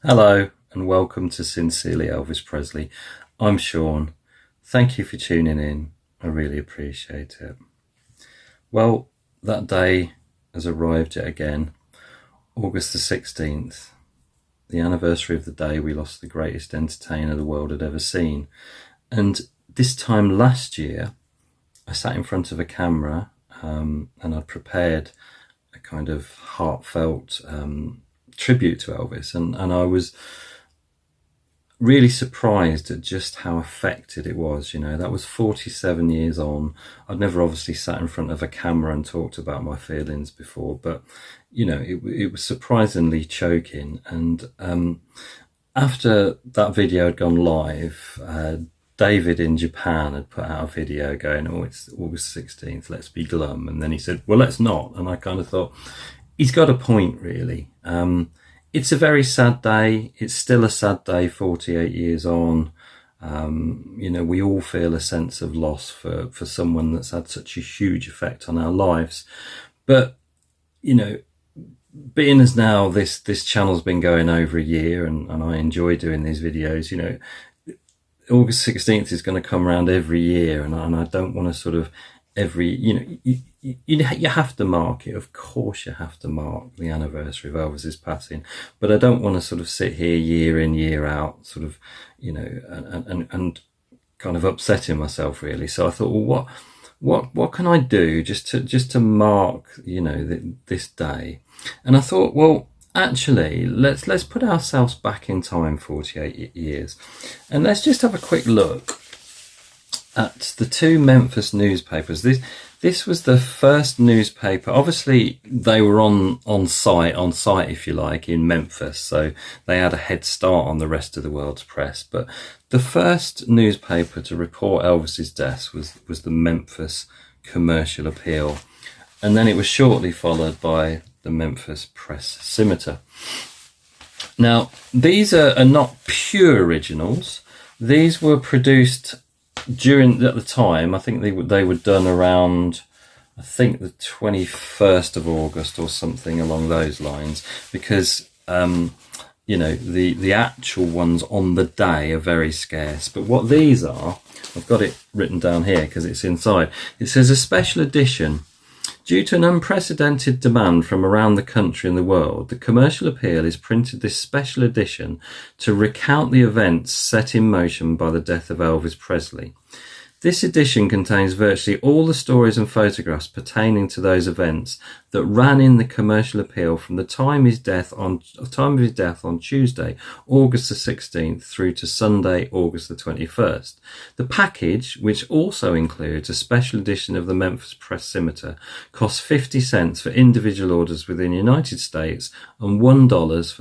Hello and welcome to Sincerely Elvis Presley. I'm Sean. Thank you for tuning in. I really appreciate it. Well, that day has arrived yet again, August the 16th, the anniversary of the day we lost the greatest entertainer the world had ever seen. And this time last year, I sat in front of a camera and I'd prepared a kind of heartfelt tribute to Elvis, and I was really surprised at just how affected it was. That was 47 years on. I'd never obviously sat in front of a camera and talked about my feelings before, but it was surprisingly choking. And after that video had gone live, David in Japan had put out a video going, "Oh, it's August 16th, let's be glum." And then he said, "Well, let's not." And I kind of thought, he's got a point, really. It's a very sad day. It's still a sad day 48 years on. We all feel a sense of loss for someone that's had such a huge effect on our lives. But, being as now this channel's been going over a year and I enjoy doing these videos, August 16th is going to come around every year, and I don't want to sort of you have to mark it. Of course you have to mark the anniversary of Elvis's passing, but I don't want to sort of sit here year in, year out, sort of, and kind of upsetting myself, really. So I thought, well, what can I do just to mark, this day? And I thought, well, actually, let's put ourselves back in time 48 years, and let's just have a quick look at the two Memphis newspapers. This was the first newspaper. Obviously, they were on site, if you like, in Memphis, so they had a head start on the rest of the world's press. But the first newspaper to report Elvis's death was the Memphis Commercial Appeal, and then it was shortly followed by the Memphis Press Scimitar. Now, these are not pure originals. These were produced at the time. I think they were done around, I think, the 21st of August or something along those lines, because the actual ones on the day are very scarce. But what these are, I've got it written down here because it's inside. It says, "A special edition. Due to an unprecedented demand from around the country and the world, the Commercial Appeal has printed this special edition to recount the events set in motion by the death of Elvis Presley. This edition contains virtually all the stories and photographs pertaining to those events that ran in the Commercial Appeal from the time of his death on Tuesday, August the 16th, through to Sunday, August the 21st. The package, which also includes a special edition of the Memphis Press Scimitar, costs 50 cents for individual orders within the United States and $1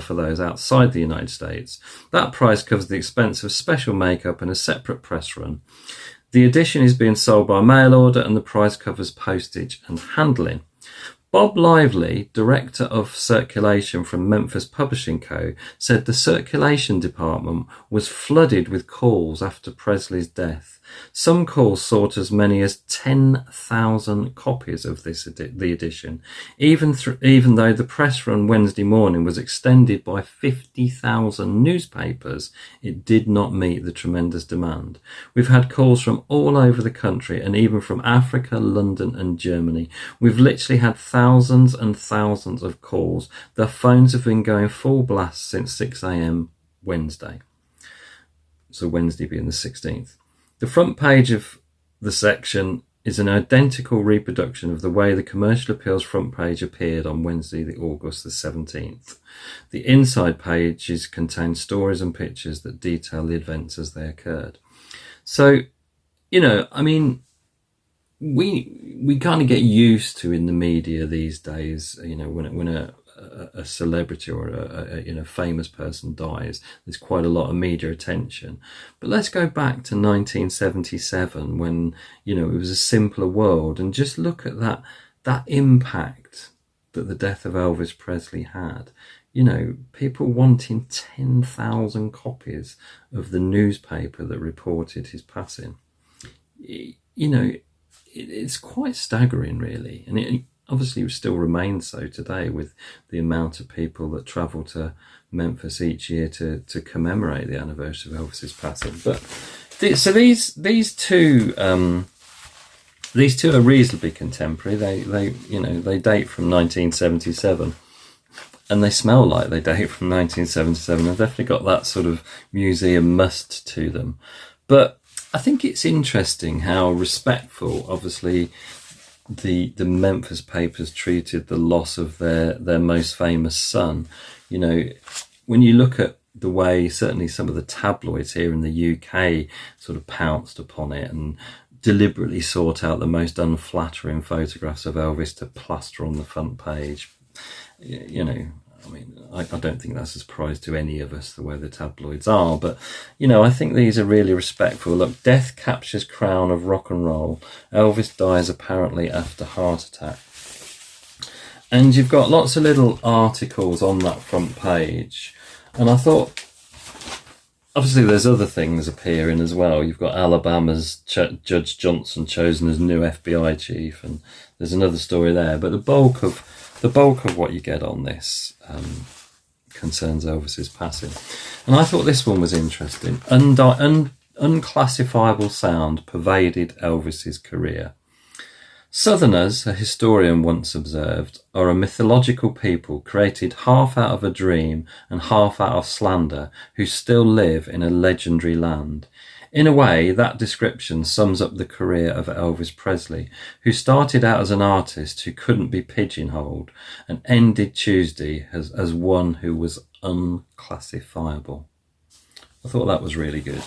for those outside the United States. That price covers the expense of special makeup and a separate press run. The edition is being sold by mail order, and the price covers postage and handling." Bob Lively, director of circulation from Memphis Publishing Co., said the circulation department was flooded with calls after Presley's death. Some calls sought as many as 10,000 copies of the edition, even though the press run Wednesday morning was extended by 50,000 newspapers. It did not meet the tremendous demand. "We've had calls from all over the country and even from Africa, London and Germany. We've literally had thousands and thousands of calls. The phones have been going full blast since 6 a.m. Wednesday." So Wednesday being the 16th. The front page of the section is an identical reproduction of the way the Commercial Appeal's front page appeared on Wednesday, August the 17th. The inside pages contain stories and pictures that detail the events as they occurred. So, we kind of get used to, in the media these days, when a celebrity or a famous person dies, there's quite a lot of media attention. But let's go back to 1977 when it was a simpler world, and just look at that impact that the death of Elvis Presley had. People wanting 10,000 copies of the newspaper that reported his passing. It's quite staggering, really. And obviously still remains so today with the amount of people that travel to Memphis each year to commemorate the anniversary of Elvis's passing. But so these two are reasonably contemporary. They date from 1977, and they smell like they date from 1977. They've definitely got that sort of museum must to them. But I think it's interesting how respectful, obviously, the Memphis papers treated the loss of their most famous son. You know, when you look at the way certainly some of the tabloids here in the UK sort of pounced upon it and deliberately sought out the most unflattering photographs of Elvis to plaster on the front page. You know, I mean, I don't think that's a surprise to any of us, the way the tabloids are. But, you know, I think these are really respectful. Look, death captures crown of rock and roll. Elvis dies apparently after heart attack. And you've got lots of little articles on that front page. And I thought, obviously there's other things appearing as well. You've got Alabama's Judge Johnson chosen as new FBI chief, and there's another story there. But the bulk of what you get on this concerns Elvis's passing. And I thought this one was interesting. Unclassifiable sound pervaded Elvis's career. Southerners, a historian once observed, are a mythological people created half out of a dream and half out of slander who still live in a legendary land. In a way, that description sums up the career of Elvis Presley, who started out as an artist who couldn't be pigeonholed and ended Tuesday as one who was unclassifiable. I thought that was really good.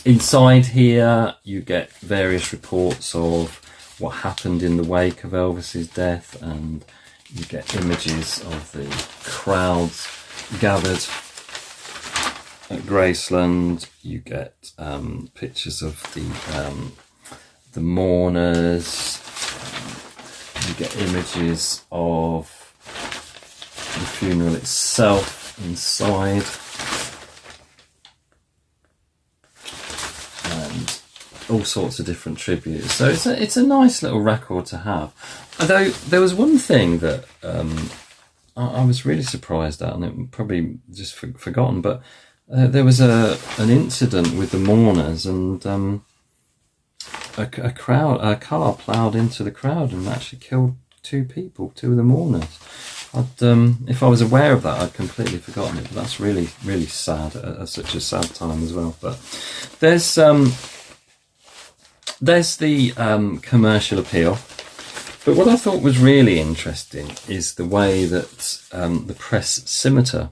Inside here, you get various reports of what happened in the wake of Elvis's death, and you get images of the crowds gathered at Graceland. You get pictures of the mourners. You get images of the funeral itself inside. All sorts of different tributes. So it's a nice little record to have. Although there was one thing that I was really surprised at, and it probably just forgotten, but there was an incident with the mourners, and a car ploughed into the crowd and actually killed two of the mourners. If I was aware of that, I'd completely forgotten it, but that's really, really sad at such a sad time as well. But there's the commercial appeal. But what I thought was really interesting is the way that the press scimitar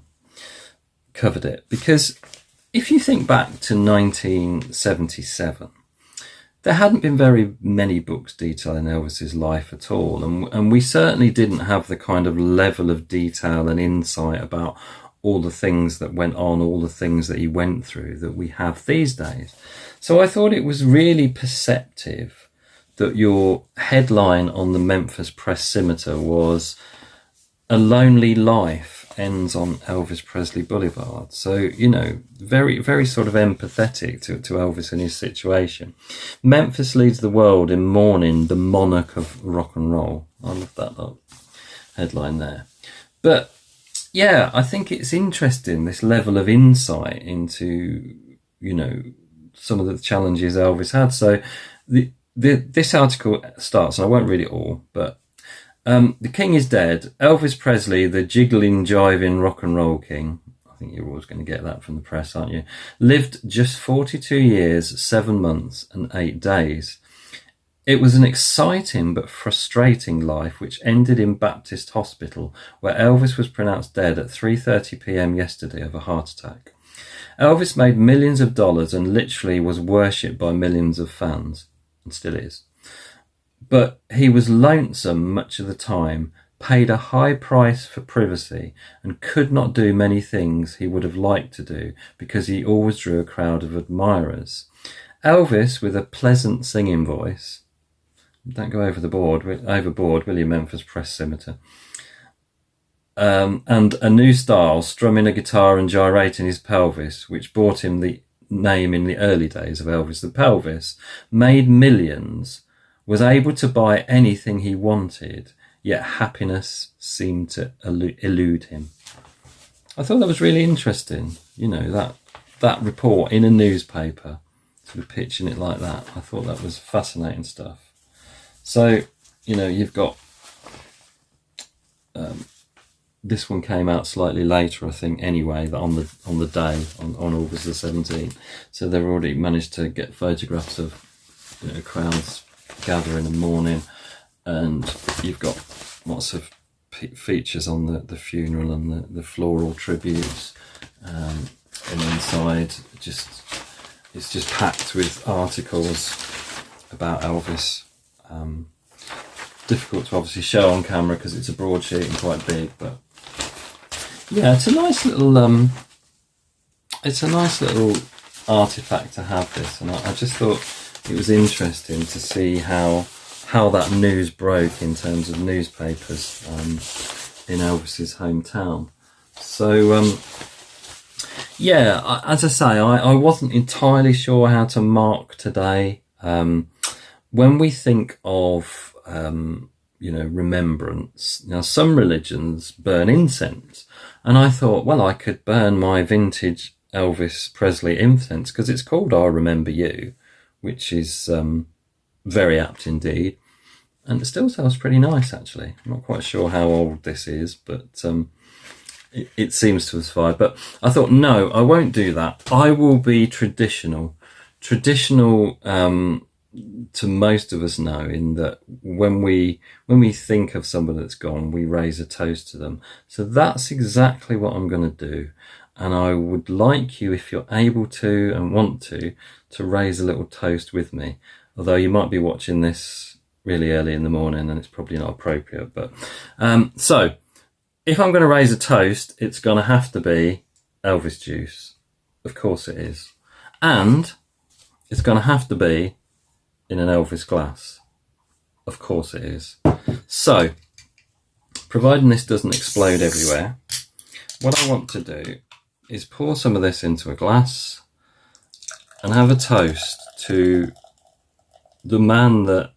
covered it. Because if you think back to 1977, there hadn't been very many books detailing Elvis's life at all. And we certainly didn't have the kind of level of detail and insight about all the things that went on, all the things that he went through that we have these days. So I thought it was really perceptive that your headline on the Memphis Press Scimitar was "A Lonely Life Ends on Elvis Presley Boulevard." So, you know, very, very sort of empathetic to Elvis and his situation. Memphis leads the world in mourning the monarch of rock and roll. I love that headline there. But yeah, I think it's interesting, this level of insight into, you know, some of the challenges Elvis had. So this article starts, and I won't read it all, but the king is dead. Elvis Presley, the jiggling, jiving rock and roll king, I think you're always going to get that from the press, aren't you, lived just 42 years, 7 months and 8 days. It was an exciting but frustrating life which ended in Baptist Hospital, where Elvis was pronounced dead at 3:30 p.m. yesterday of a heart attack. Elvis made millions of dollars and literally was worshipped by millions of fans, and still is. But he was lonesome much of the time, paid a high price for privacy, and could not do many things he would have liked to do because he always drew a crowd of admirers. Elvis, with a pleasant singing voice, don't go overboard, will you, Memphis Press Scimitar, and a new style, strumming a guitar and gyrating his pelvis, which brought him the name in the early days of Elvis the Pelvis, made millions, was able to buy anything he wanted, yet happiness seemed to elude him. I thought that was really interesting, you know, that report in a newspaper, sort of pitching it like that. I thought that was fascinating stuff. So, you know, you've got this one came out slightly later, I think, anyway, that on the day, on August the 17th. So they've already managed to get photographs of, you know, crowds gather in the morning, and you've got lots of features on the funeral and the floral tributes, and inside it's just packed with articles about Elvis. Difficult to obviously show on camera because it's a broadsheet and quite big, but yeah, it's a nice little artifact to have this, and I just thought it was interesting to see how that news broke in terms of newspapers in Elvis's hometown. So yeah, as I say, I wasn't entirely sure how to mark today. When we think of you know, remembrance, now some religions burn incense, and I thought, well, I could burn my vintage Elvis Presley incense because it's called I Remember You, which is very apt indeed, and it still smells pretty nice, actually. I'm not quite sure how old this is, but it seems to have survived. But I thought, no, I won't do that. I will be traditional to most of us know, in that when we think of somebody that's gone, we raise a toast to them. So that's exactly what I'm going to do, and I would like you, if you're able to and want to raise a little toast with me, although you might be watching this really early in the morning and it's probably not appropriate. But so if I'm going to raise a toast, it's going to have to be Elvis juice. Of course it is. And it's going to have to be in an Elvis glass. Of course it is. So, providing this doesn't explode everywhere, what I want to do is pour some of this into a glass and have a toast to the man that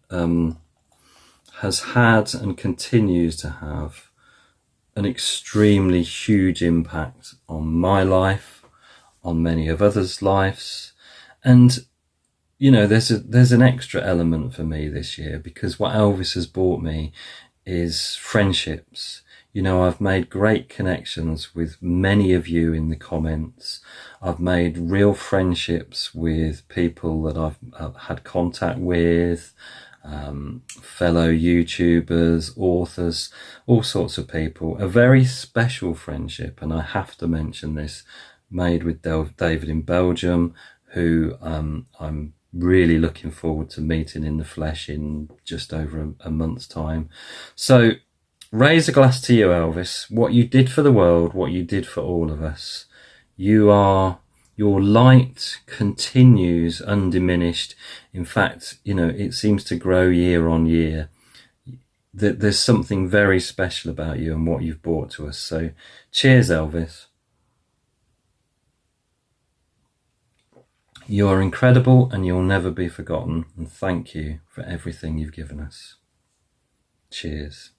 has had and continues to have an extremely huge impact on my life, on many of others' lives, and you know, there's an extra element for me this year, because what Elvis has brought me is friendships. You know, I've made great connections with many of you in the comments. I've made real friendships with people that I've had contact with, fellow YouTubers, authors, all sorts of people. A very special friendship, and I have to mention this, made with David in Belgium, who I'm really looking forward to meeting in the flesh in just over a month's time. So raise a glass to you, Elvis, what you did for the world, what you did for all of us. Your light continues undiminished. In fact, you know, it seems to grow year on year. There's something very special about you and what you've brought to us. So cheers, Elvis. You are incredible and you'll never be forgotten, and thank you for everything you've given us. Cheers.